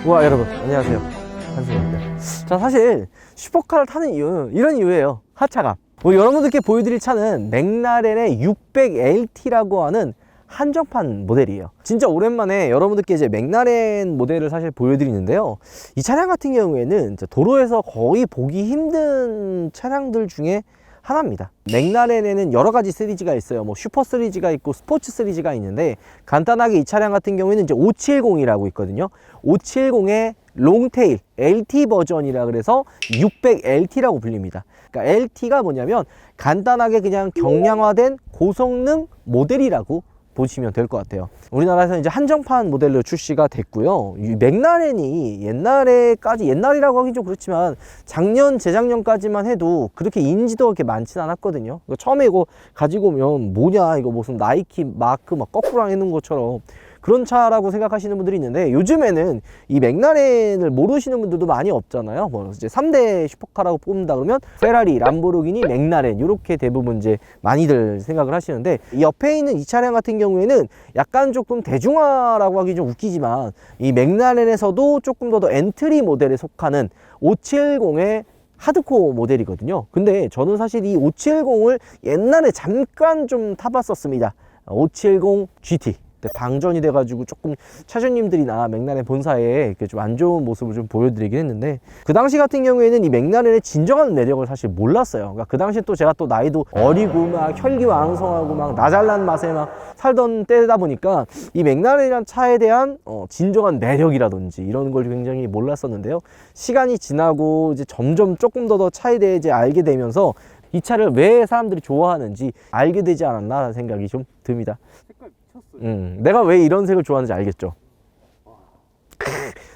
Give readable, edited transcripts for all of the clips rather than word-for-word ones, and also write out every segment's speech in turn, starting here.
우와, 여러분 안녕하세요, 한승입니다. 자, 사실 슈퍼카를 타는 이유는 이런 이유예요. 하차감. 여러분들께 보여드릴 차는 맥라렌의 600LT라고 하는 한정판 모델이에요. 진짜 오랜만에 여러분들께 이제 맥라렌 모델을 사실 보여드리는데요. 이 차량 같은 경우에는 도로에서 거의 보기 힘든 차량들 중에 하나입니다. 맥라렌에는 여러 가지 시리즈가 있어요. 뭐 슈퍼 시리즈가 있고 스포츠 시리즈가 있는데, 간단하게 이 차량 같은 경우에는 이제 570이라고 있거든요. 570의 롱테일 LT 버전이라 그래서 600LT라고 불립니다. 그러니까 LT가 뭐냐면 간단하게 그냥 경량화된 고성능 모델이라고 보시면 될 것 같아요. 우리나라에서 이제 한정판 모델로 출시가 됐고요. 이 맥라렌이 옛날이라고 하긴 좀 그렇지만 작년, 재작년까지만 해도 그렇게 인지도가 그렇게 많지는 않았거든요. 처음에 이거 가지고 오면 뭐냐, 이거 무슨 나이키 마크 막 거꾸로 해놓은 것처럼 그런 차라고 생각하시는 분들이 있는데, 요즘에는 이 맥라렌을 모르시는 분들도 많이 없잖아요. 뭐 이제 3대 슈퍼카라고 뽑는다 그러면 페라리, 람보르기니, 맥라렌, 이렇게 대부분 이제 많이들 생각을 하시는데, 이 옆에 있는 이 차량 같은 경우에는 약간 조금 대중화라고 하기 좀 웃기지만 이 맥라렌에서도 조금 더 엔트리 모델에 속하는 570의 하드코어 모델이거든요. 근데 저는 사실 이 570을 옛날에 잠깐 좀 타봤었습니다. 570 GT. 방전이 돼가지고 조금 차주님들이나 맥라렌 본사에 이렇게 좀 안 좋은 모습을 좀 보여드리긴 했는데, 그 당시 같은 경우에는 이 맥라렌의 진정한 매력을 사실 몰랐어요. 그러니까 그 당시 또 제가 또 나이도 어리고 막 혈기왕성하고 막 나 잘난 맛에 막 살던 때다 보니까 이 맥라렌이란 차에 대한 진정한 매력이라든지 이런 걸 굉장히 몰랐었는데요. 시간이 지나고 이제 점점 조금 더 차에 대해 이제 알게 되면서 이 차를 왜 사람들이 좋아하는지 알게 되지 않았나 생각이 좀 듭니다. 내가 왜 이런 색을 좋아하는지 알겠죠?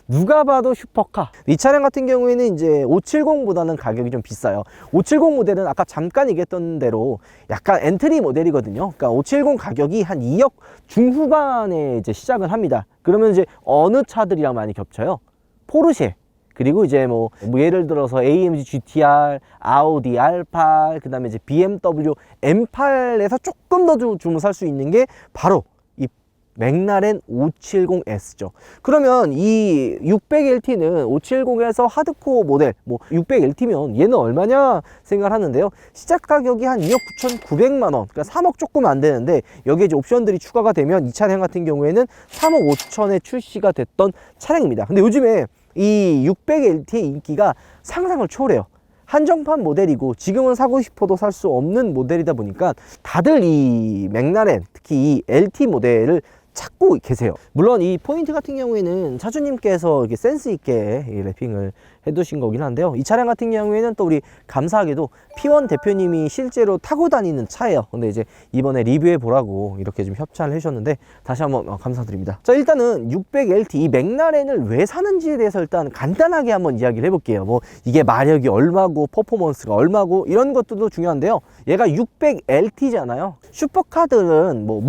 누가 봐도 슈퍼카. 이 차량 같은 경우에는 이제 570보다는 가격이 좀 비싸요. 570 모델은 아까 잠깐 얘기했던 대로 약간 엔트리 모델이거든요. 그러니까 570 가격이 한 2억 중후반에 이제 시작을 합니다. 그러면 이제 어느 차들이랑 많이 겹쳐요? 포르쉐. 그리고 이제 뭐 예를 들어서 AMG GTR, 아우디 R8, 그 다음에 이제 BMW M8에서 조금 더 주문 살 수 있는 게 바로 이 맥라렌 570S죠. 그러면 이 600LT는 570에서 하드코어 모델, 뭐 600LT면 얘는 얼마냐 생각을 하는데요. 시작 가격이 한 2억 9,900만 원, 그러니까 3억 조금 안 되는데, 여기에 이제 옵션들이 추가가 되면 이 차량 같은 경우에는 3억 5천에 출시가 됐던 차량입니다. 근데 요즘에 이 600LT의 인기가 상상을 초월해요. 한정판 모델이고 지금은 사고 싶어도 살 수 없는 모델이다 보니까 다들 이 맥라렌, 특히 이 LT 모델을 찾고 계세요. 물론 이 포인트 같은 경우에는 차주님께서 이렇게 센스 있게 이 랩핑을 해두신 거긴 한데요. 이 차량 같은 경우에는 또 우리 감사하게도 P1 대표님이 실제로 타고 다니는 차예요. 근데 이제 이번에 리뷰해 보라고 이렇게 좀 협찬을 해주셨는데 다시 한번 감사드립니다. 자, 일단은 600LT 이 맥라렌을 왜 사는지에 대해서 일단 간단하게 한번 이야기를 해볼게요. 뭐 이게 마력이 얼마고 퍼포먼스가 얼마고 이런 것들도 중요한데요. 얘가 600LT잖아요. 슈퍼카들은 뭐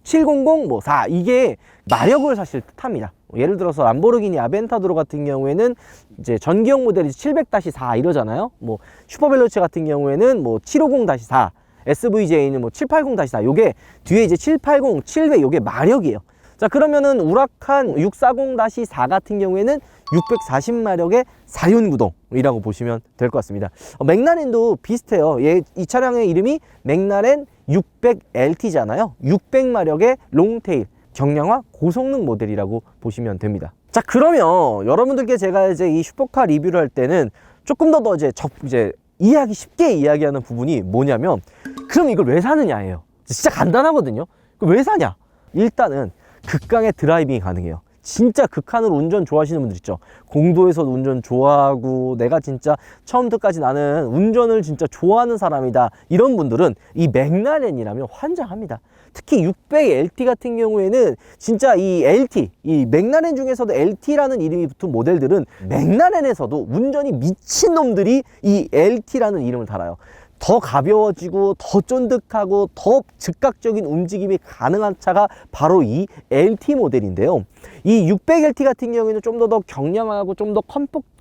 700, 뭐 4, 이게 마력을 사실 뜻합니다. 예를 들어서 람보르기니 아벤타도르 같은 경우에는 이제 전기형 모델이 700-4 이러잖아요. 뭐 슈퍼벨로체 같은 경우에는 뭐 750-4, SVJ는 뭐 780-4, 요게 뒤에 이제 780, 700 요게 마력이에요. 자, 그러면은 우라칸 640-4 같은 경우에는 640마력의 4연구동이라고 보시면 될 것 같습니다. 맥라렌도 비슷해요. 이 차량의 이름이 맥라렌 600LT잖아요. 600마력의 롱테일 경량화 고성능 모델이라고 보시면 됩니다. 자, 그러면 여러분들께 제가 이제 이 슈퍼카 리뷰를 할 때는 조금 더 이제 이해하기 쉽게 이야기하는 부분이 뭐냐면, 그럼 이걸 왜 사느냐예요. 진짜 간단하거든요. 왜 사냐? 일단은 극강의 드라이빙이 가능해요. 진짜 극한으로 운전 좋아하시는 분들 있죠. 공도에서도 운전 좋아하고 내가 진짜 처음부터까지 나는 운전을 진짜 좋아하는 사람이다, 이런 분들은 이 맥라렌이라면 환장합니다. 특히 600LT 같은 경우에는 진짜 이 LT, 이 맥라렌 중에서도 LT라는 이름이 붙은 모델들은 맥라렌에서도 운전이 미친놈들이 이 LT라는 이름을 달아요. 더 가벼워지고 더 쫀득하고 더 즉각적인 움직임이 가능한 차가 바로 이 LT 모델인데요. 이 600LT 같은 경우에는 좀 더 경량하고 좀 더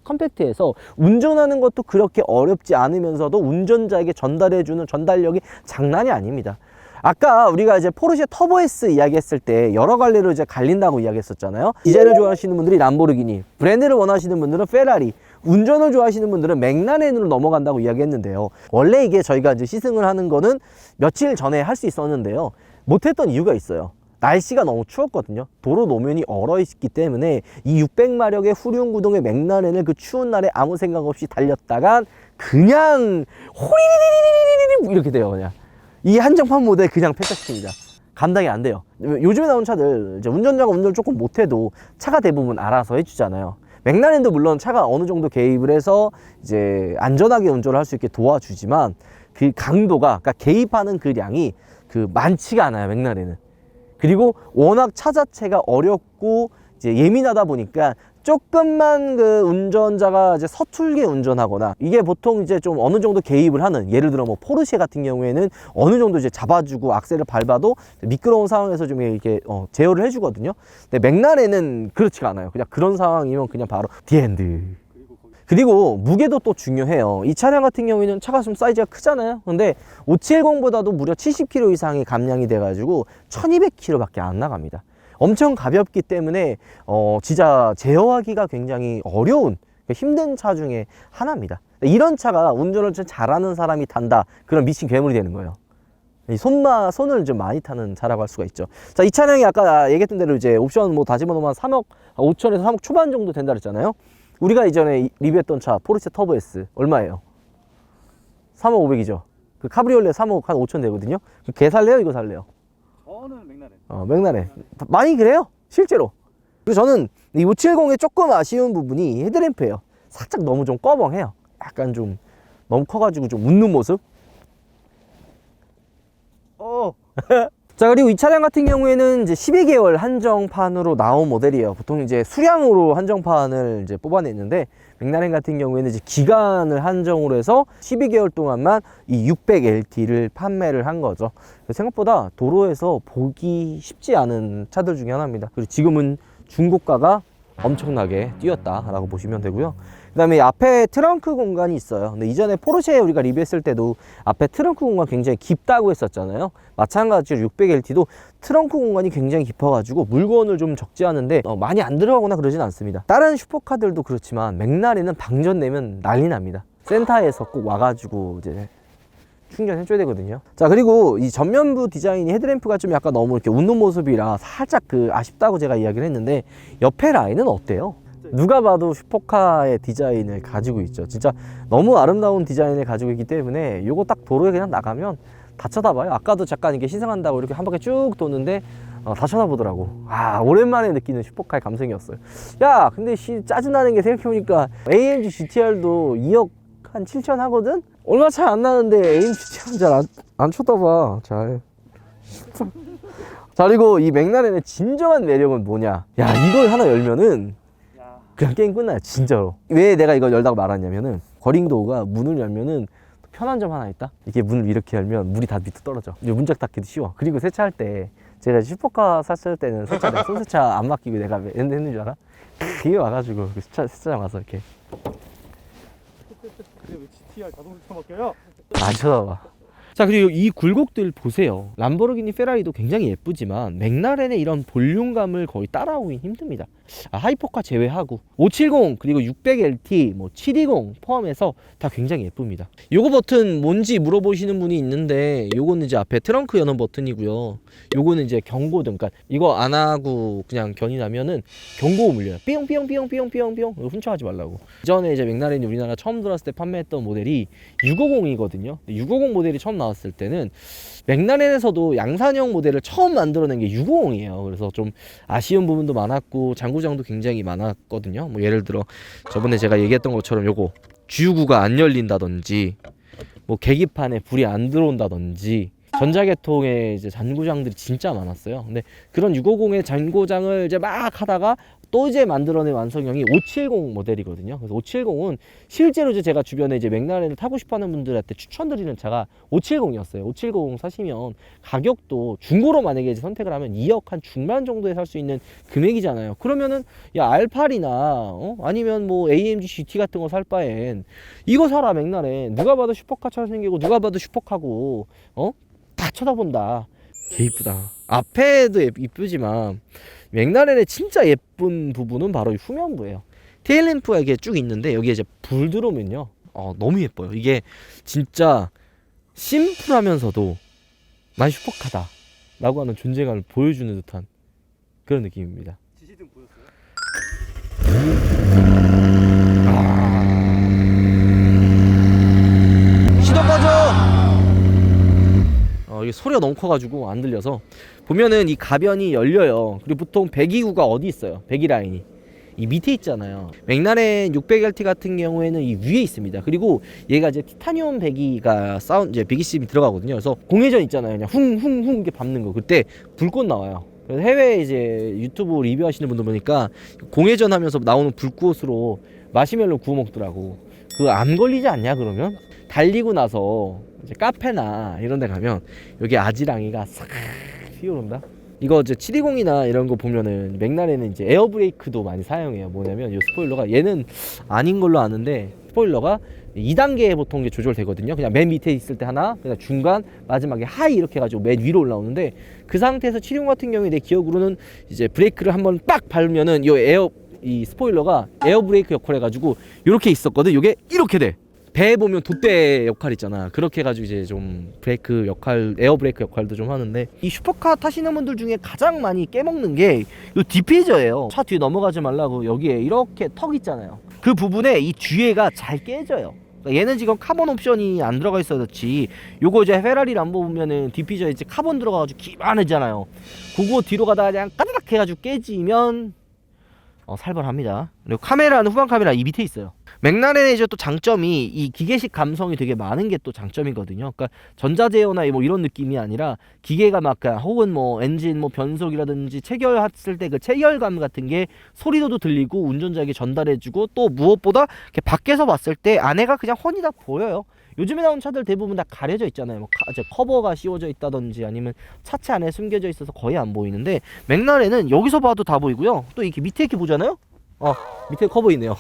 컴팩트해서 운전하는 것도 그렇게 어렵지 않으면서도 운전자에게 전달해주는 전달력이 장난이 아닙니다. 아까 우리가 이제 포르쉐 터보 S 이야기했을 때 여러 갈래로 이제 갈린다고 이야기했었잖아요. 디자인을 좋아하시는 분들이 람보르기니, 브랜드를 원하시는 분들은 페라리, 운전을 좋아하시는 분들은 맥라렌으로 넘어간다고 이야기했는데요. 원래 이게 저희가 이제 시승을 하는 거는 며칠 전에 할 수 있었는데요. 못했던 이유가 있어요. 날씨가 너무 추웠거든요. 도로 노면이 얼어있기 때문에 이 600마력의 후륜 구동의 맥라렌을 그 추운 날에 아무 생각 없이 달렸다가 그냥 호리리리리리리 이렇게 돼요. 그냥 이 한정판 모델 그냥 폐차시킵니다. 감당이 안 돼요. 요즘에 나온 차들 이제 운전자가 운전을 조금 못해도 차가 대부분 알아서 해주잖아요. 맥라렌도 물론 차가 어느 정도 개입을 해서 이제 안전하게 운전을 할 수 있게 도와주지만 그 강도가, 그러니까 개입하는 그 량이 그 많지가 않아요, 맥라렌은. 그리고 워낙 차 자체가 어렵고 이제 예민하다 보니까 조금만 그 운전자가 이제 서툴게 운전하거나, 이게 보통 이제 좀 어느 정도 개입을 하는, 예를 들어 뭐 포르쉐 같은 경우에는 어느 정도 이제 잡아주고 악셀을 밟아도 미끄러운 상황에서 좀 이렇게 제어를 해주거든요. 근데 맥라렌은 그렇지가 않아요. 그냥 그런 상황이면 그냥 바로 디엔드. 그리고 무게도 또 중요해요. 이 차량 같은 경우에는 차가 좀 사이즈가 크잖아요. 근데 570보다도 무려 70kg 이상이 감량이 돼가지고 1200km 밖에 안 나갑니다. 엄청 가볍기 때문에 진짜 제어하기가 굉장히 어려운, 힘든 차 중에 하나입니다. 이런 차가 운전을 좀 잘하는 사람이 탄다, 그런 미친 괴물이 되는 거예요. 손을 좀 많이 타는 차라고 할 수가 있죠. 자, 이 차량이 아까 얘기했던 대로 이제 옵션 뭐 다짐어놓으면 3억 5천에서 3억 초반 정도 된다 그랬잖아요. 우리가 이전에 리뷰했던 차 포르쉐 터보 S 얼마예요? 3억 5백이죠. 그 카브리올레 3억 한 5천 되거든요. 걔 살래요? 이거 살래요? 저는 맥라렌. 맥라렌 많이 그래요, 실제로. 그리고 저는 이 570의 조금 아쉬운 부분이 헤드램프예요. 살짝 너무 좀 꺼벙해요. 약간 좀 너무 커가지고 좀 웃는 모습. 자, 그리고 이 차량 같은 경우에는 이제 12개월 한정판으로 나온 모델이에요. 보통 이제 수량으로 한정판을 이제 뽑아냈는데, 맥라렌 같은 경우에는 이제 기간을 한정으로 해서 12개월 동안만 이 600LT를 판매를 한 거죠. 생각보다 도로에서 보기 쉽지 않은 차들 중에 하나입니다. 그리고 지금은 중고가가 엄청나게 뛰었다라고 보시면 되고요. 그 다음에 앞에 트렁크 공간이 있어요. 근데 이전에 포르쉐 우리가 리뷰했을 때도 앞에 트렁크 공간 굉장히 깊다고 했었잖아요. 마찬가지로 600LT도 트렁크 공간이 굉장히 깊어가지고 물건을 좀 적재하는데 많이 안 들어가거나 그러진 않습니다. 다른 슈퍼카들도 그렇지만 맥라렌은 방전 내면 난리 납니다. 센터에서 꼭 와가지고 이제 충전해줘야 되거든요. 자, 그리고 이 전면부 디자인이 헤드램프가 좀 약간 너무 이렇게 웃는 모습이라 살짝 아쉽다고 제가 이야기를 했는데, 옆에 라인은 어때요? 누가 봐도 슈퍼카의 디자인을 가지고 있죠. 진짜 너무 아름다운 디자인을 가지고 있기 때문에 요거 딱 도로에 그냥 나가면 다 쳐다봐요. 아까도 잠깐 이게 시승한다고 이렇게 한 바퀴 쭉 도는데 다 쳐다보더라고. 오랜만에 느끼는 슈퍼카의 감성이었어요. 야, 근데 짜증나는 게 생각해보니까 AMG GTR도 2억 한 7천 하거든? 얼마 차이 안 나는데 AMG GTR은 잘 안 쳐다봐. 잘. 자, 그리고 이 맥라렌의 진정한 매력은 뭐냐? 야, 이걸 하나 열면은 그냥 게임 끝나요, 진짜로. 왜 내가 이걸 열다고 말하냐면은, 거링도어가 문을 열면은 편한 점 하나 있다? 이게 문을 이렇게 열면 물이 다 밑으로 떨어져. 문짝 닫기도 쉬워. 그리고 세차할 때, 제가 슈퍼카 샀을 때는 세차, 손세차 안 맡기고 내가 했는 줄 알아? 그게 와가지고 세차장 와서 이렇게. 근데 왜 GTR 자동차 맡겨요? 안 쳐다봐. 자, 그리고 이 굴곡들 보세요. 람보르기니 페라리도 굉장히 예쁘지만 맥라렌의 이런 볼륨감을 거의 따라오긴 힘듭니다. 하이퍼카 제외하고 570 그리고 600LT 뭐 720 포함해서 다 굉장히 예쁩니다. 요거 버튼 뭔지 물어보시는 분이 있는데 요거는 이제 앞에 트렁크 여는 버튼이고요. 요거는 이제 경고등. 그러니까 이거 안 하고 그냥 견이 나면은 경고음 울려요. 삐용삐용삐용삐용삐용삐용. 이거 훔쳐하지 말라고. 이전에 이제 맥라렌이 우리나라 처음 들어왔을 때 판매했던 모델이 650이거든요. 650 모델이 처음 나왔을 때는 맥라렌에서도 양산형 모델을 처음 만들어낸 게 650이에요. 그래서 좀 아쉬운 부분도 많았고 장구장도 굉장히 많았거든요. 뭐 예를 들어 저번에 제가 얘기했던 것처럼 요거 주유구가 안 열린다든지 뭐 계기판에 불이 안 들어온다든지 전자계통에 이제 잔고장들이 진짜 많았어요. 근데 그런 650의 잔고장을 이제 막 하다가 또 이제 만들어낸 완성형이 570 모델이거든요. 그래서 570은 실제로 이제 제가 주변에 이제 맥라렌을 타고 싶어하는 분들한테 추천드리는 차가 570이었어요. 570 사시면 가격도 중고로 만약에 이제 선택을 하면 2억 한 중반 정도에 살 수 있는 금액이잖아요. 그러면은 야 R8이나 아니면 뭐 AMG GT 같은 거 살 바엔 이거 사라 맥라렌. 누가 봐도 슈퍼카처럼 생기고 누가 봐도 슈퍼카고 다 쳐다본다. 개 이쁘다. 앞에도 이쁘지만 맥라렌의 진짜 예쁜 부분은 바로 이 후면부예요. 테일램프가 이게 쭉 있는데 여기에 이제 불 들어오면요 너무 예뻐요. 이게 진짜 심플하면서도 난 슈퍼카다 라고 하는 존재감을 보여주는 듯한 그런 느낌입니다. 지시등 보였어요? 시동 꺼져! 이게 소리가 너무 커가지고 안 들려서 보면은 이 가변이 열려요. 그리고 보통 배기구가 어디 있어요? 배기 라인이 이 밑에 있잖아요. 맥라렌 600LT 같은 경우에는 이 위에 있습니다. 그리고 얘가 이제 티타늄 배기가 이제 배기심이 들어가거든요. 그래서 공회전 있잖아요. 그냥 훙훙훙 이렇게 밟는 거. 그때 불꽃 나와요. 그래서 해외 이제 유튜브 리뷰하시는 분들 보니까 공회전 하면서 나오는 불꽃으로 마시멜로 구워 먹더라고. 그거 안 걸리지 않냐 그러면? 달리고 나서 이제 카페나 이런 데 가면 여기 아지랑이가 싹 휘어온다. 이거 이제 720이나 이런 거 보면은 맥라렌은 이제 에어브레이크도 많이 사용해요. 뭐냐면 이 스포일러가 얘는 아닌 걸로 아는데 스포일러가 2단계에 보통 이게 조절되거든요. 그냥 맨 밑에 있을 때 하나, 그냥 중간, 마지막에 하이 이렇게 해가지고 맨 위로 올라오는데 그 상태에서 720 같은 경우에 내 기억으로는 이제 브레이크를 한번 빡 밟으면은 이 스포일러가 에어브레이크 역할 해가지고 이렇게 있었거든. 이게 이렇게 돼. 배에 보면 돛대 역할 있잖아. 그렇게 해가지고 이제 좀 브레이크 역할, 에어 브레이크 역할도 좀 하는데 이 슈퍼카 타시는 분들 중에 가장 많이 깨먹는 게 이 디피저예요. 차 뒤에 넘어가지 말라고 여기에 이렇게 턱 있잖아요. 그 부분에 이 뒤에가 잘 깨져요. 그러니까 얘는 지금 카본 옵션이 안 들어가 있어 그렇지. 요거 이제 페라리 람보 보면은 디피저에 이제 카본 들어가가지고 기만하잖아요. 그거 뒤로 가다가 그냥 까다닥 해가지고 깨지면 살벌합니다. 그리고 카메라는 후방 카메라 이 밑에 있어요. 맥라렌의 이제 또 장점이 이 기계식 감성이 되게 많은 게 또 장점이거든요. 그러니까 전자제어나 뭐 이런 느낌이 아니라 기계가 막 그냥 혹은 뭐 엔진 뭐 변속이라든지 체결했을 때 그 체결감 같은 게 소리도 들리고 운전자에게 전달해주고 또 무엇보다 이렇게 밖에서 봤을 때 안에가 그냥 훤히 다 보여요. 요즘에 나온 차들 대부분 다 가려져 있잖아요. 뭐 커버가 씌워져 있다든지 아니면 차체 안에 숨겨져 있어서 거의 안 보이는데 맥라렌은 여기서 봐도 다 보이고요. 또 이렇게 밑에 이렇게 보잖아요. 밑에 커버 있네요.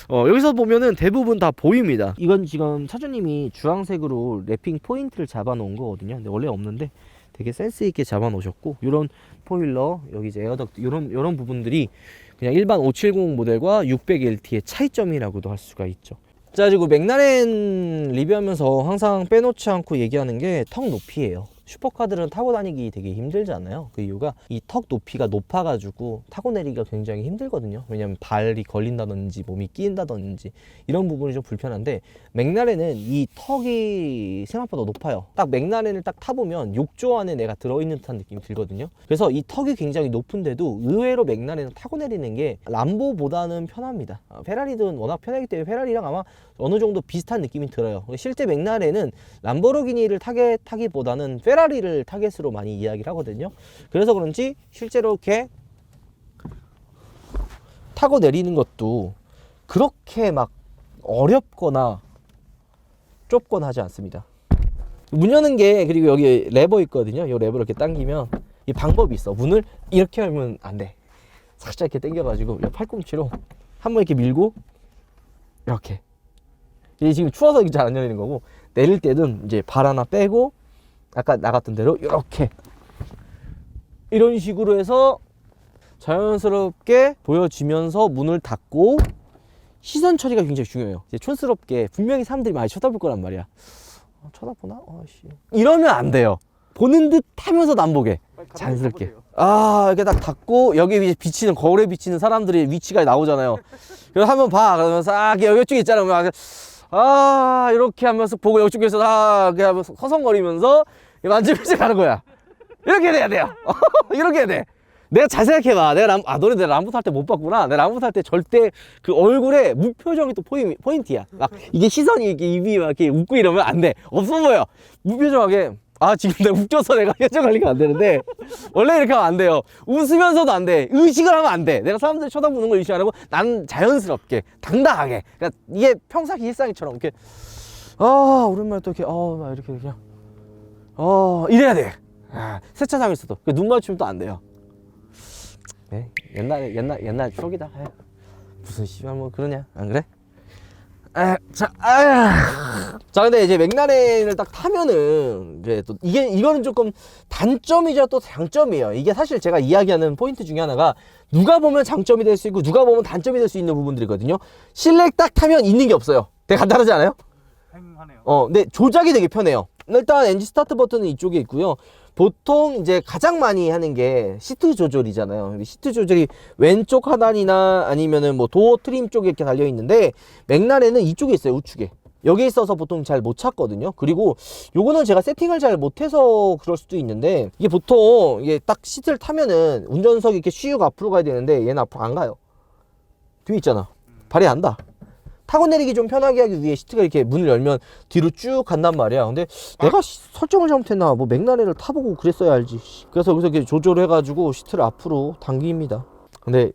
여기서 보면은 대부분 다 보입니다. 이건 지금 차주님이 주황색으로 랩핑 포인트를 잡아 놓은 거거든요. 근데 원래 없는데 되게 센스 있게 잡아 놓으셨고, 이런 포일러, 여기 이제 에어덕트, 이런 부분들이 그냥 일반 570 모델과 600LT의 차이점이라고도 할 수가 있죠. 자, 그리고 맥라렌 리뷰하면서 항상 빼놓지 않고 얘기하는 게 턱 높이예요. 슈퍼카들은 타고 다니기 되게 힘들잖아요. 그 이유가 이 턱 높이가 높아가지고 타고 내리기가 굉장히 힘들거든요. 왜냐면 발이 걸린다든지 몸이 끼인다든지 이런 부분이 좀 불편한데, 맥라렌은 이 턱이 생각보다 높아요. 딱 맥라렌을 딱 타보면 욕조 안에 내가 들어있는 듯한 느낌이 들거든요. 그래서 이 턱이 굉장히 높은데도 의외로 맥라렌을 타고 내리는 게 람보보다는 편합니다. 페라리든 워낙 편하기 때문에 페라리랑 아마 어느 정도 비슷한 느낌이 들어요. 실제 맥라렌은 람보르기니를 타기보다는 페라리를 타겟으로 많이 이야기를 하거든요. 그래서 그런지 실제로 이렇게 타고 내리는 것도 그렇게 막 어렵거나 좁거나 하지 않습니다. 문 여는 게, 그리고 여기 레버 있거든요. 이 레버를 이렇게 당기면 이 방법이 있어. 문을 이렇게 하면 안 돼. 살짝 이렇게 당겨가지고 팔꿈치로 한번 이렇게 밀고 이렇게. 이게 지금 추워서 잘 안 열리는 거고, 내릴 때는 이제 발 하나 빼고 아까 나갔던 대로 이렇게 이런 식으로 해서 자연스럽게 보여주면서 문을 닫고 시선 처리가 굉장히 중요해요. 이제 촌스럽게 분명히 사람들이 많이 쳐다볼 거란 말이야. 쳐다보나? 씨. 이러면 안 돼요. 보는 듯 하면서 안 보게. 자연스럽게. 이렇게 딱 닫고 여기 이제 비치는 거울에 비치는 사람들의 위치가 나오잖아요. 그래서 한번 봐. 그러면서 여기 이쪽에 있잖아. 이렇게 하면서 보고 이쪽에서 이렇게 하면서 허성거리면서 만지면서 가는 거야. 이렇게 돼야 돼요. 이렇게 해야 돼. 내가 잘 생각해봐. 너네 내가 람보 탈 때 못 봤구나. 내가 람보 탈 때 절대 그 얼굴에 무표정이 또 포인트야. 막 이게 시선이 이렇게 입이 막 이렇게 웃고 이러면 안 돼. 없어 보여. 무표정하게. 지금 내가 웃겨서 내가 표정 관리가 안 되는데 원래 이렇게 하면 안 돼요. 웃으면서도 안 돼. 의식을 하면 안 돼. 내가 사람들이 쳐다보는 걸 의식 안 하고 난 자연스럽게 당당하게. 그러니까 이게 평상시 일상처럼 이렇게 오랜만에 또 이렇게 막 이렇게 그냥 이래야 돼. 세차장에서도 눈 맞추면 또 안 돼요. 네, 옛날 추억이다. 무슨 씨발 뭐 그러냐, 안 그래? 자, 근데 이제 맥라렌을 딱 타면은 이제 또 이거는 조금 단점이자 또 장점이에요. 이게 사실 제가 이야기하는 포인트 중에 하나가 누가 보면 장점이 될 수 있고 누가 보면 단점이 될 수 있는 부분들이거든요. 실내 딱 타면 있는 게 없어요. 되게 간단하지 않아요? 행하네요. 근데 조작이 되게 편해요. 일단 엔진 스타트 버튼은 이쪽에 있고요. 보통 이제 가장 많이 하는 게 시트 조절이잖아요. 시트 조절이 왼쪽 하단이나 아니면은 뭐 도어 트림 쪽에 이렇게 달려 있는데 맥라렌은 이쪽에 있어요. 우측에. 여기 있어서 보통 잘 못 찾거든요. 그리고 요거는 제가 세팅을 잘 못해서 그럴 수도 있는데 이게 보통 이게 딱 시트를 타면은 운전석이 이렇게 슉 앞으로 가야 되는데 얘는 앞으로 안 가요. 뒤에 있잖아. 발이 안다. 타고 내리기 좀 편하게 하기 위해 시트가 이렇게 문을 열면 뒤로 쭉 간단 말이야. 근데 내가 설정을 잘못했나? 뭐 맥라렌을 타보고 그랬어야 알지. 그래서 여기서 이렇게 조절해가지고 시트를 앞으로 당깁니다. 근데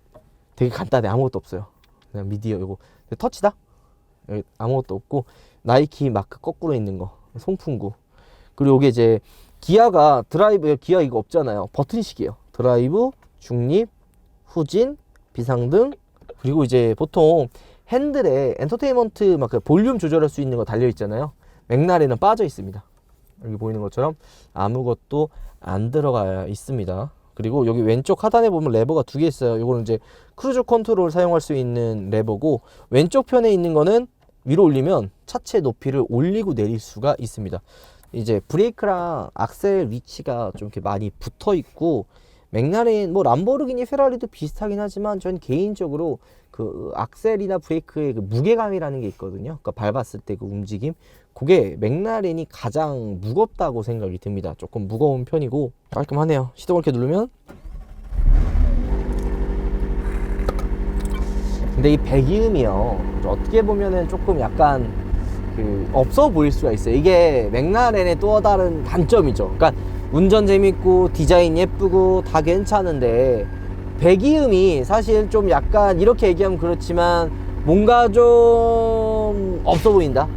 되게 간단해. 아무것도 없어요. 그냥 미디어 이거 터치다? 여기 아무것도 없고 나이키 마크 거꾸로 있는 거 송풍구. 그리고 이게 이제 기아가 드라이브 기아 이거 없잖아요. 버튼식이에요. 드라이브, 중립, 후진, 비상등. 그리고 이제 보통 핸들에 엔터테인먼트 막 그 볼륨 조절할 수 있는 거 달려 있잖아요. 맥라렌은 빠져 있습니다. 여기 보이는 것처럼 아무것도 안 들어가 있습니다. 그리고 여기 왼쪽 하단에 보면 레버가 두 개 있어요. 이거는 이제 크루즈 컨트롤 사용할 수 있는 레버고, 왼쪽 편에 있는 거는 위로 올리면 차체 높이를 올리고 내릴 수가 있습니다. 이제 브레이크랑 악셀 위치가 좀 이렇게 많이 붙어 있고, 맥라렌 뭐 람보르기니 페라리도 비슷하긴 하지만 전 개인적으로 그 악셀이나 브레이크의 그 무게감이라는 게 있거든요. 그러니까 밟았을 때 그 움직임, 그게 맥라렌이 가장 무겁다고 생각이 듭니다. 조금 무거운 편이고 깔끔하네요. 시동을 이렇게 누르면, 근데 이 배기음이요, 어떻게 보면은 조금 약간 그 없어 보일 수가 있어요. 이게 맥라렌의 또 다른 단점이죠. 그러니까 운전 재밌고 디자인 예쁘고 다 괜찮은데 배기음이 사실 좀 약간, 이렇게 얘기하면 그렇지만 뭔가 좀 없어 보인다?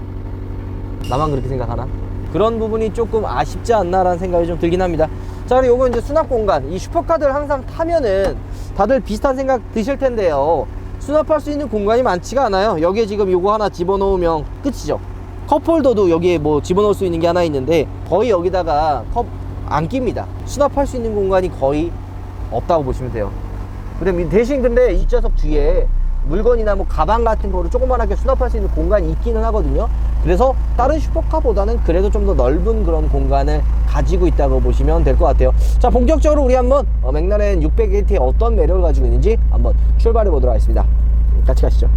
나만 그렇게 생각하나? 그런 부분이 조금 아쉽지 않나 라는 생각이 좀 들긴 합니다. 자, 그리고 요거 이제 수납 공간, 이 슈퍼카들 항상 타면은 다들 비슷한 생각 드실 텐데요, 수납할 수 있는 공간이 많지가 않아요. 여기에 지금 요거 하나 집어넣으면 끝이죠. 컵홀더도 여기에 뭐 집어넣을 수 있는 게 하나 있는데 거의 여기다가 컵 안 낍니다. 수납할 수 있는 공간이 거의 없다고 보시면 돼요. 근데 대신 근데 뒷좌석 뒤에 물건이나 뭐 가방 같은 거를 조그만하게 수납할 수 있는 공간이 있기는 하거든요. 그래서 다른 슈퍼카보다는 그래도 좀 더 넓은 그런 공간을 가지고 있다고 보시면 될 것 같아요. 자, 본격적으로 우리 한번 맥라렌 600AT의 어떤 매력을 가지고 있는지 한번 출발해 보도록 하겠습니다. 같이 가시죠.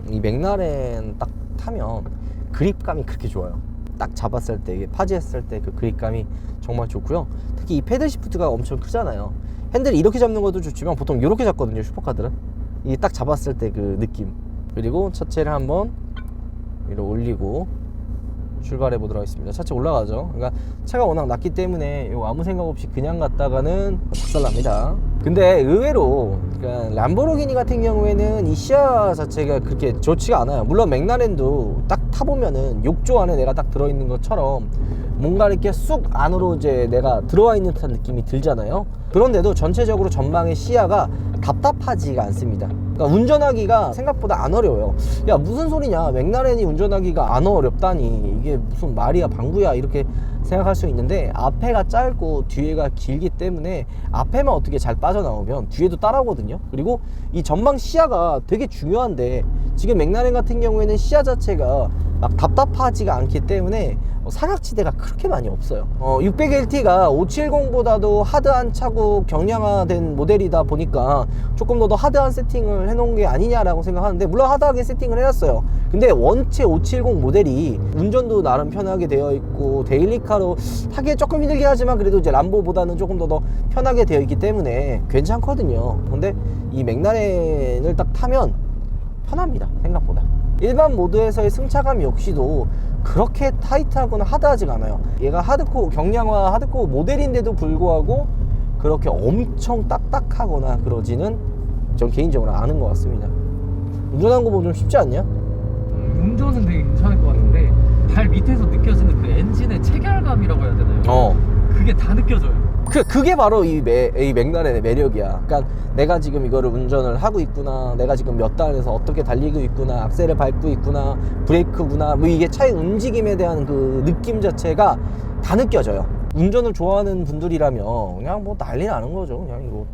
이 맥라렌 딱 타면 그립감이 그렇게 좋아요. 딱 잡았을 때, 이게 파지했을 때 그 그립감이 정말 좋고요. 특히 이 패들 시프트가 엄청 크잖아요. 핸들을 이렇게 잡는 것도 좋지만 보통 이렇게 잡거든요, 슈퍼카들은. 이 딱 잡았을 때 그 느낌. 그리고 차체를 한번 위로 올리고 출발해 보도록 하겠습니다. 차체 올라가죠. 그러니까 차가 워낙 낮기 때문에 이거 아무 생각 없이 그냥 갔다가는 박살납니다. 근데 의외로 그러니까 람보르기니 같은 경우에는 이 시야 자체가 그렇게 좋지가 않아요. 물론 맥라렌도 딱 타보면은 욕조 안에 내가 딱 들어있는 것처럼 뭔가 이렇게 쑥 안으로 이제 내가 들어와 있는 듯한 느낌이 들잖아요. 그런데도 전체적으로 전방의 시야가 답답하지가 않습니다. 그러니까 운전하기가 생각보다 안 어려워요. 야, 무슨 소리냐, 맥라렌이 운전하기가 안 어렵다니, 이게 무슨 말이야 방구야, 이렇게 생각할 수 있는데, 앞에가 짧고 뒤에가 길기 때문에 앞에만 어떻게 잘 빠져나오면 뒤에도 따라오거든요. 그리고 이 전방 시야가 되게 중요한데, 지금 맥라렌 같은 경우에는 시야 자체가 막 답답하지가 않기 때문에 사각지대가 그렇게 많이 없어요. 600LT가 570보다도 하드한 차고 경량화된 모델이다 보니까 조금 더 하드한 세팅을 해놓은 게 아니냐라고 생각하는데, 물론 하드하게 세팅을 해놨어요. 근데 원체 570 모델이 운전도 나름 편하게 되어 있고, 데일리카로 타기에 조금 힘들긴 하지만 그래도 이제 람보보다는 조금 더 편하게 되어 있기 때문에 괜찮거든요. 근데 이 맥라렌을 딱 타면 편합니다, 생각보다. 일반 모드에서의 승차감 역시도 그렇게 타이트하거나 하드하지가 않아요. 얘가 하드코어, 경량화 하드코어 모델인데도 불구하고 그렇게 엄청 딱딱하거나 그러지는 전 개인적으로 않은 것 같습니다. 운전하는 거 보면 좀 쉽지 않냐? 운전은 되게 괜찮을 것 같은데, 발 밑에서 느껴지는 그 엔진의 체결감이라고 해야 되나요? 그게 다 느껴져요. 그게 바로 이 맥라렌의 매력이야. 그러니까 내가 지금 이거를 운전을 하고 있구나, 내가 지금 몇 단에서 어떻게 달리고 있구나, 악셀을 밟고 있구나, 브레이크구나, 뭐 이게 차의 움직임에 대한 그 느낌 자체가 다 느껴져요. 운전을 좋아하는 분들이라면 그냥 뭐 난리 나는 거죠. 그냥 이거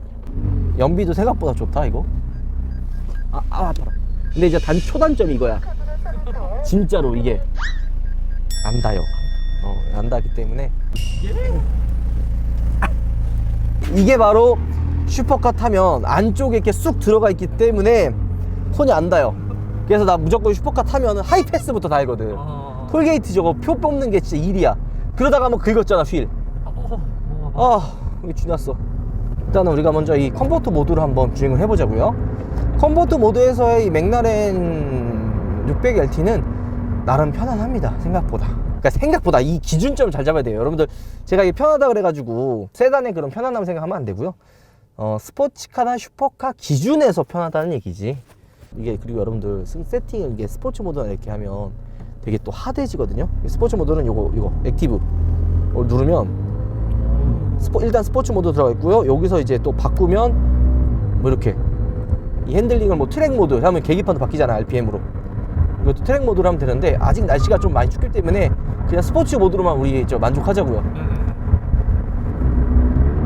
연비도 생각보다 좋다 이거. 아파라. 근데 이제 초단점이 이거야. 진짜로 이게 안 닿아요. 안 닿기 때문에 이게 바로 슈퍼카 타면 안쪽에 이렇게 쑥 들어가 있기 때문에 손이 안 닿아요. 그래서 나 무조건 슈퍼카 타면 하이패스부터 달거든. 톨게이트 저거 표 뽑는 게 진짜 일이야. 그러다가 한번 긁었잖아, 휠. 여기 쥐났어. 일단은 우리가 먼저 이 컴포트 모드로 한번 주행을 해보자고요. 컴포트 모드에서의 이 맥라렌 600LT는 나름 편안합니다, 생각보다. 그러니까 생각보다 이 기준점을 잘 잡아야 돼요. 여러분들, 제가 이게 편하다 그래가지고 세단의 그런 편안함을 생각하면 안 되고요. 스포츠카나 슈퍼카 기준에서 편하다는 얘기지. 이게, 그리고 여러분들 세팅을 이게 스포츠 모드나 이렇게 하면 되게 또 하드해지거든요. 스포츠 모드는 요거 액티브 누르면 일단 스포츠 모드 들어가 있고요. 여기서 이제 또 바꾸면 뭐 이렇게 이 핸들링을 뭐 트랙 모드 하면 계기판도 바뀌잖아, RPM으로. 이것도 트랙 모드로 하면 되는데, 아직 날씨가 좀 많이 춥기 때문에 그냥 스포츠 모드로만 우리 만족하자고요.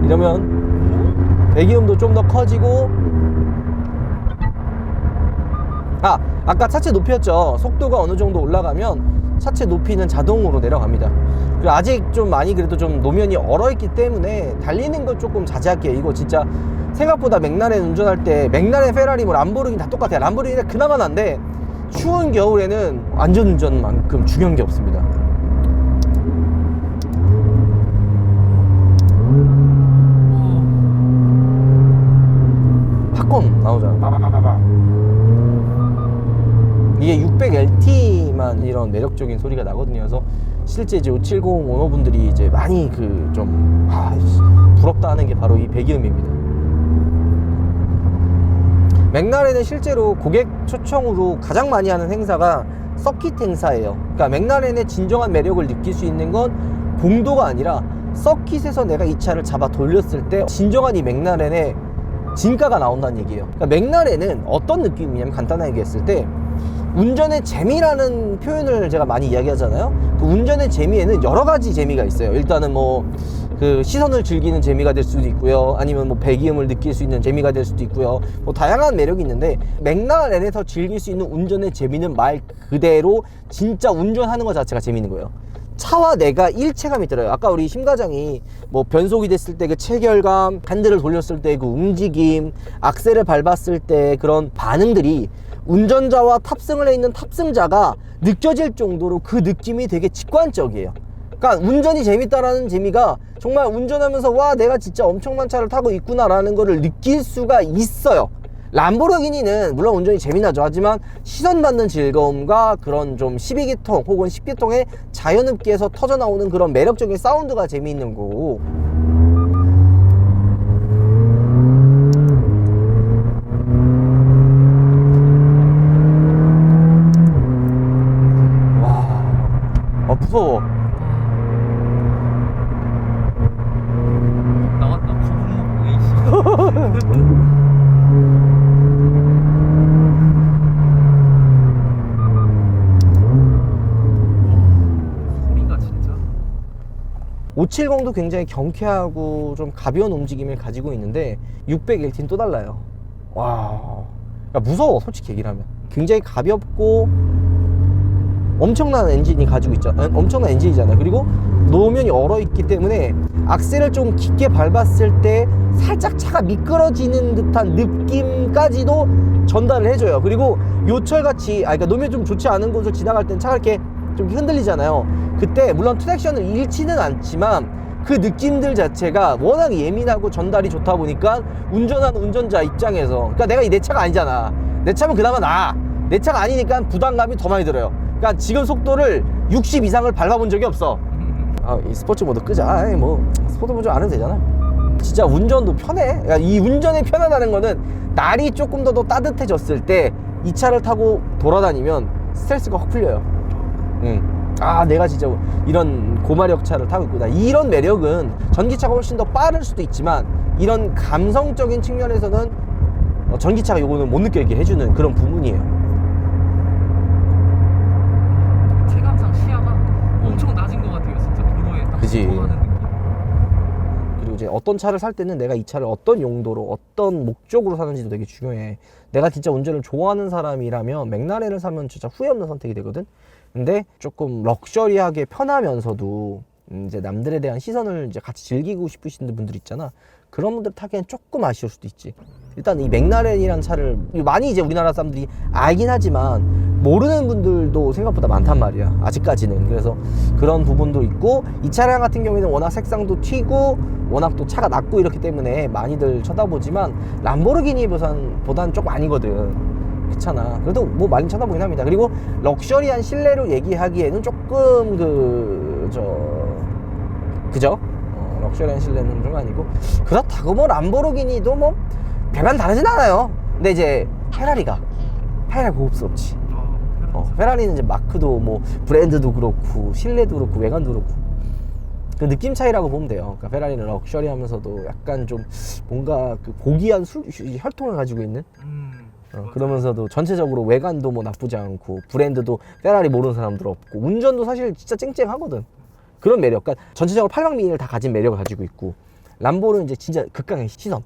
이러면 배기음도 좀 더 커지고, 아까 차체 높이였죠. 속도가 어느 정도 올라가면 차체 높이는 자동으로 내려갑니다. 그리고 아직 좀 많이 그래도 좀 노면이 얼어있기 때문에 달리는 거 조금 자제할게요. 이거 진짜 생각보다 맥라렌 운전할 때, 맥라렌, 페라리, 뭐 람보르기니 다 똑같아요. 람보르기니는 그나마 난데 추운 겨울에는 안전운전만큼 중요한 게 없습니다. 팝콘 나오잖아. 이게 600LT만 이런 매력적인 소리가 나거든요. 그래서 실제 이제 570 오너분들이 이제 많이 부럽다 하는 게 바로 이 배기음입니다. 맥라렌은 실제로 고객 초청으로 가장 많이 하는 행사가 서킷 행사예요. 그러니까 맥라렌의 진정한 매력을 느낄 수 있는 건 공도가 아니라 서킷에서 내가 이 차를 잡아 돌렸을 때 진정한 이 맥라렌의 진가가 나온다는 얘기예요. 그러니까 맥라렌은 어떤 느낌이냐면, 간단하게 얘기했을 때 운전의 재미라는 표현을 제가 많이 이야기하잖아요. 그 운전의 재미에는 여러 가지 재미가 있어요. 일단은 뭐 그 시선을 즐기는 재미가 될 수도 있고요, 아니면 뭐 배기음을 느낄 수 있는 재미가 될 수도 있고요. 뭐 다양한 매력이 있는데, 맥라렌에서 즐길 수 있는 운전의 재미는 말 그대로 진짜 운전하는 것 자체가 재미있는 거예요. 차와 내가 일체감이 들어요. 아까 우리 심 과장이 뭐 변속이 됐을 때 그 체결감, 핸들을 돌렸을 때 그 움직임, 악셀을 밟았을 때 그런 반응들이 운전자와 탑승을 해 있는 탑승자가 느껴질 정도로 그 느낌이 되게 직관적이에요. 그러니까 운전이 재밌다라는 재미가 정말 운전하면서 와, 내가 진짜 엄청난 차를 타고 있구나 라는 거를 느낄 수가 있어요. 람보르기니는 물론 운전이 재미나죠. 하지만 시선 받는 즐거움과 그런 좀 12기통 혹은 10기통의 자연흡기에서 터져나오는 그런 매력적인 사운드가 재미있는 거고, 와, 무서워. 나왔다. 거북목 에이씨. 570도 굉장히 경쾌하고 좀 가벼운 움직임을 가지고 있는데 600LT는 또 달라요. 와, 야, 무서워 솔직히 얘기를 하면. 굉장히 가볍고 엄청난 엔진이 가지고 있잖아. 엄청난 엔진이잖아요. 그리고 노면이 얼어있기 때문에 악셀을 좀 깊게 밟았을 때 살짝 차가 미끄러지는 듯한 느낌까지도 전달을 해줘요. 그리고 요철같이 그러니까 노면 좀 좋지 않은 곳을 지나갈 땐 차가 이렇게 좀 흔들리잖아요. 그때 물론 트랙션을 잃지는 않지만 그 느낌들 자체가 워낙 예민하고 전달이 좋다 보니까 운전하는 운전자 입장에서, 그러니까 내가 내 차가 아니잖아. 내 차면 그나마 나아. 내 차가 아니니까 부담감이 더 많이 들어요. 그러니까 지금 속도를 60 이상을 밟아본 적이 없어. 이 스포츠 모드 끄자. 뭐 스포츠 모드 안 해도 되잖아. 진짜 운전도 편해. 그러니까 이 운전이 편하다는 거는 날이 조금 더 따뜻해졌을 때 이 차를 타고 돌아다니면 스트레스가 확 풀려요. 내가 진짜 이런 고마력 차를 타고 있구나. 이런 매력은 전기차가 훨씬 더 빠를 수도 있지만 이런 감성적인 측면에서는 전기차가 요거는 못 느끼게 해주는 그런 부분이에요. 체감상 시야가 엄청 낮은 것 같아요. 진짜 도로에 딱 그치. 들어가는 느낌. 그리고 이제 어떤 차를 살 때는 내가 이 차를 어떤 용도로 어떤 목적으로 사는지도 되게 중요해. 내가 진짜 운전을 좋아하는 사람이라면 맥라렌을 사면 진짜 후회 없는 선택이 되거든. 근데 조금 럭셔리하게 편하면서도 이제 남들에 대한 시선을 이제 같이 즐기고 싶으신 분들 있잖아. 그런 분들 타기엔 조금 아쉬울 수도 있지. 일단 이 맥라렌이라는 차를 많이 이제 우리나라 사람들이 알긴 하지만 모르는 분들도 생각보다 많단 말이야, 아직까지는. 그래서 그런 부분도 있고, 이 차량 같은 경우에는 워낙 색상도 튀고 워낙 또 차가 낮고 이렇기 때문에 많이들 쳐다보지만 람보르기니보단 조금 아니거든. 그렇잖아. 그래도 뭐 많이 쳐다보긴 합니다. 그리고 럭셔리한 실내로 얘기하기에는 조금 그죠? 럭셔리한 실내는 좀 아니고, 그렇다고 뭐 람보르기니도 뭐 별반 다르진 않아요. 근데 이제 페라리가 고급스럽지. 페라리는 이제 마크도 뭐 브랜드도 그렇고 실내도 그렇고 외관도 그렇고 그 느낌 차이라고 보면 돼요. 그러니까 페라리는 럭셔리하면서도 약간 좀 뭔가 그 고귀한 혈통을 가지고 있는 그러면서도 전체적으로 외관도 뭐 나쁘지 않고 브랜드도 페라리 모르는 사람들 없고 운전도 사실 진짜 쨍쨍하거든. 그런 매력, 그러니까 전체적으로 팔방미인을 다 가진 매력을 가지고 있고, 람보는 이제 진짜 극강의 시선.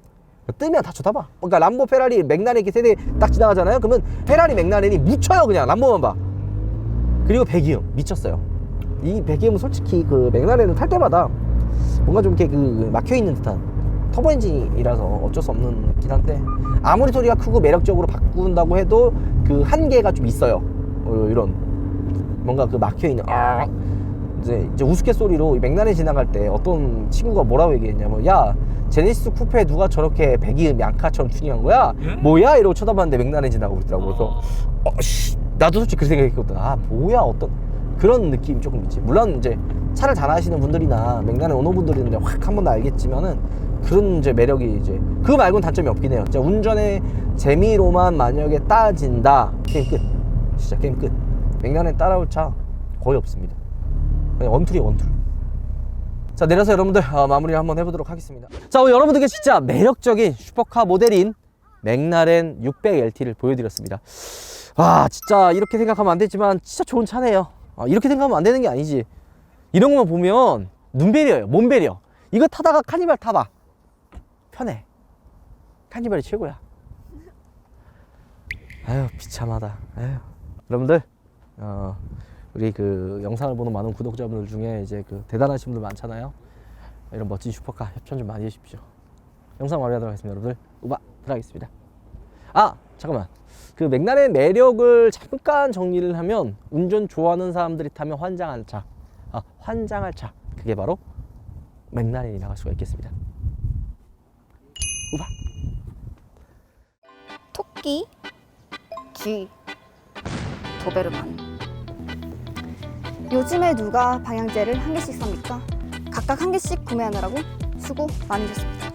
뜨면 다 쳐다봐. 그러니까 람보, 페라리, 맥라렌 이렇게 세대 딱 지나가잖아요. 그러면 페라리, 맥라렌이 묻혀요. 그냥 람보만 봐. 그리고 배기음 미쳤어요. 이 배기음은 솔직히 그 맥라렌을 탈 때마다 뭔가 좀 이렇게 그 막혀있는 듯한 터보 엔진이라서 어쩔 수 없는 긴 한데, 아무리 소리가 크고 매력적으로 바꾼다고 해도 그 한계가 좀 있어요. 이런 뭔가 그 막혀있는 이제 우스갯소리로 맥라렌 지나갈 때 어떤 친구가 뭐라고 얘기했냐면, 야, 제네시스 쿠페 누가 저렇게 배기음 양카처럼 튜닝한 거야? 예? 뭐야? 이러고 쳐다봤는데 맥라렌 지나가고 있더라고. 그래서 나도 솔직히 그 생각했거든. 뭐야, 어떤 그런 느낌이 조금 있지. 물론 이제 차를 잘 아시는 분들이나 맥라렌 오너분들은 확 한 번 더 알겠지만은 그런 이제 매력이 이제 그거 말고는 단점이 없긴 해요. 진짜 운전의 재미로만 만약에 따진다, 게임 끝. 진짜 게임 끝. 맥라렌 따라올 차 거의 없습니다. 그냥 원툴이에요, 원툴. 자, 내려서 여러분들 마무리를 한번 해보도록 하겠습니다. 자, 오늘 여러분들께 진짜 매력적인 슈퍼카 모델인 맥라렌 600LT를 보여드렸습니다. 와, 진짜 이렇게 생각하면 안 되지만 진짜 좋은 차네요. 이렇게 생각하면 안 되는 게 아니지. 이런 것만 보면 눈배려요, 몸배려. 이거 타다가 카니발 타봐. 편해. 카니발이 최고야. 아유, 비참하다. 아유. 여러분들, 우리 그 영상을 보는 많은 구독자분들 중에 이제 그 대단하신 분들 많잖아요. 이런 멋진 슈퍼카 협찬 좀 많이 해주십시오. 영상 마무리하도록 하겠습니다. 여러분들, 우바 들어가겠습니다. 잠깐만. 그 맥라렌 매력을 잠깐 정리를 하면, 운전 좋아하는 사람들이 타면 환장할 차, 환장할 차, 그게 바로 맥라렌이라고 할 수가 있겠습니다. 우바. 토끼, 쥐, 도베르만. 요즘에 누가 방향제를 한 개씩 삽니까? 각각 한 개씩 구매하느라고 수고 많으셨습니다.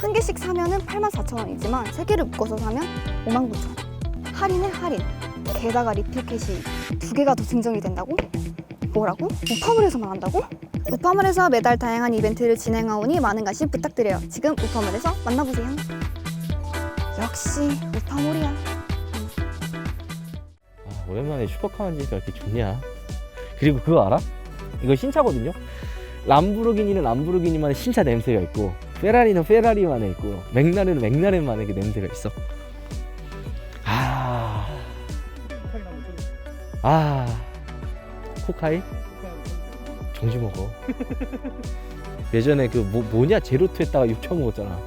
한 개씩 사면은 84,000원이지만 세 개를 묶어서 사면 59,000원. 할인에 할인. 게다가 리필캣이 2개가 더 증정이 된다고? 뭐라고? 우파물에서만 한다고? 우파물에서 매달 다양한 이벤트를 진행하오니 많은 관심 부탁드려요. 지금 우파물에서 만나보세요. 역시 우파물이야. 오랜만에 슈퍼카 만지니까 이렇게 좋냐. 그리고 그거 알아? 이거 신차거든요. 람보르기니는 람보르기니만의 신차 냄새가 있고, 페라리는 페라리만의 있고, 맥라렌은 맥라렌만의 그 냄새가 있어. 코카인 한번 쳐주세요. 코카인? 코카인 한번 쳐주세요. 정지 먹어. 예전에 그 뭐냐 제로투 했다가 6천 먹었잖아.